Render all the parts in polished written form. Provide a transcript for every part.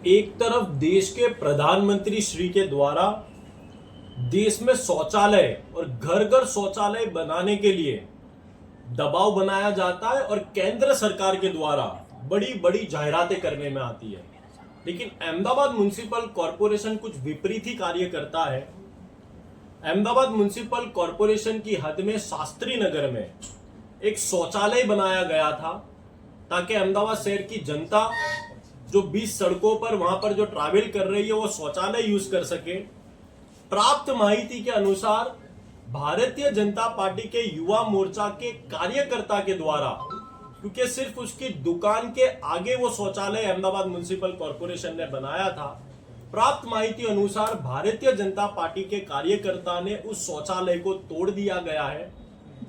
एक तरफ देश के प्रधानमंत्री श्री के द्वारा देश में शौचालय और घर घर शौचालय बनाने के लिए दबाव बनाया जाता है और केंद्र सरकार के द्वारा बड़ी बड़ी जाहिरातें करने में आती है, लेकिन अहमदाबाद म्युनिसिपल कॉरपोरेशन कुछ विपरीत ही कार्य करता है। अहमदाबाद म्युनिसिपल कॉरपोरेशन की हद में शास्त्री नगर में एक शौचालय बनाया गया था ताकि अहमदाबाद शहर की जनता जो 20 सड़कों पर वहां पर जो ट्रैवल कर रही है वो शौचालय यूज कर सके। प्राप्त माहिती के अनुसार भारतीय जनता पार्टी के युवा मोर्चा के कार्यकर्ता के द्वारा, क्योंकि सिर्फ उसकी दुकान के आगे वो शौचालय अहमदाबाद म्युनिसिपल कॉरपोरेशन ने बनाया था, प्राप्त माहिती अनुसार भारतीय जनता पार्टी के कार्यकर्ता ने उस शौचालय को तोड़ दिया गया है।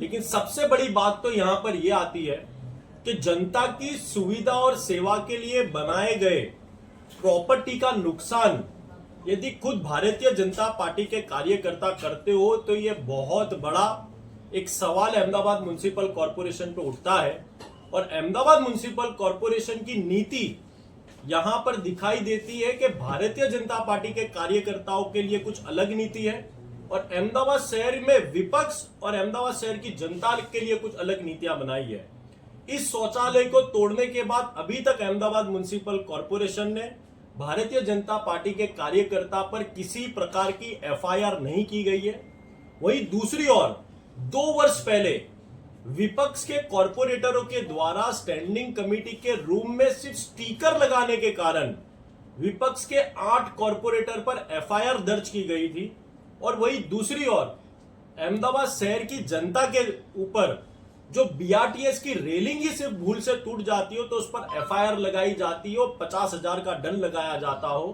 लेकिन सबसे बड़ी बात तो यहां पर यह आती है कि जनता की सुविधा और सेवा के लिए बनाए गए प्रॉपर्टी का नुकसान यदि खुद भारतीय जनता पार्टी के कार्यकर्ता करते हो तो यह बहुत बड़ा एक सवाल अहमदाबाद म्युनिसिपल कॉरपोरेशन पे उठता है। और अहमदाबाद म्युनिसिपल कॉरपोरेशन की नीति यहां पर दिखाई देती है कि भारतीय जनता पार्टी के कार्यकर्ताओं के लिए कुछ अलग नीति है और अहमदाबाद शहर में विपक्ष और अहमदाबाद शहर की जनता के लिए कुछ अलग नीतियां बनाई है। इस शौचालय को तोड़ने के बाद अभी तक अहमदाबाद म्युनिसिपल कॉरपोरेशन ने भारतीय जनता पार्टी के कार्यकर्ता पर किसी प्रकार की एफआईआर नहीं की गई है। वहीं दूसरी ओर 2 वर्ष पहले विपक्ष के कॉरपोरेटरों के द्वारा स्टैंडिंग कमेटी के रूम में सिर्फ स्टिकर लगाने के कारण विपक्ष के 8 कॉरपोरेटर पर एफआईआर दर्ज की गई थी। और वहीं दूसरी ओर अहमदाबाद शहर की जनता के ऊपर जो बीआरटीएस की रेलिंग ही सिर्फ भूल से टूट जाती हो तो उस पर एफआईआर लगाई जाती हो, 50,000 का दंड लगाया जाता हो।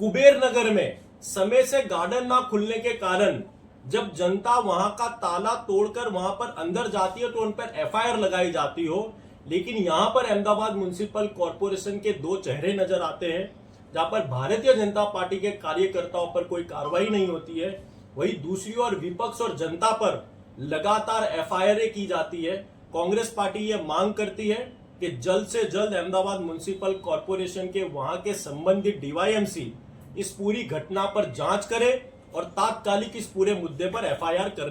कुबेर नगर में समय से गार्डन ना खुलने के कारण जब जनता वहां का ताला तोड़कर वहां पर अंदर जाती है तो उन पर एफआईआर लगाई जाती हो। लेकिन यहां पर अहमदाबाद म्युनिसिपल कॉरपोरेशन के 2 चेहरे नजर आते हैं, जहां पर भारतीय जनता पार्टी के कार्यकर्ताओं पर कोई कार्रवाई नहीं होती है, वहीं दूसरी ओर विपक्ष और जनता पर लगातार एफआईआर की जाती है। कांग्रेस पार्टी यह मांग करती है कि जल्द से जल्द अहमदाबाद म्युनिसिपल कॉरपोरेशन के वहां के संबंधित डीवाईएमसी इस पूरी घटना पर जांच करे और तात्कालिक इस पूरे मुद्दे पर एफआईआर कर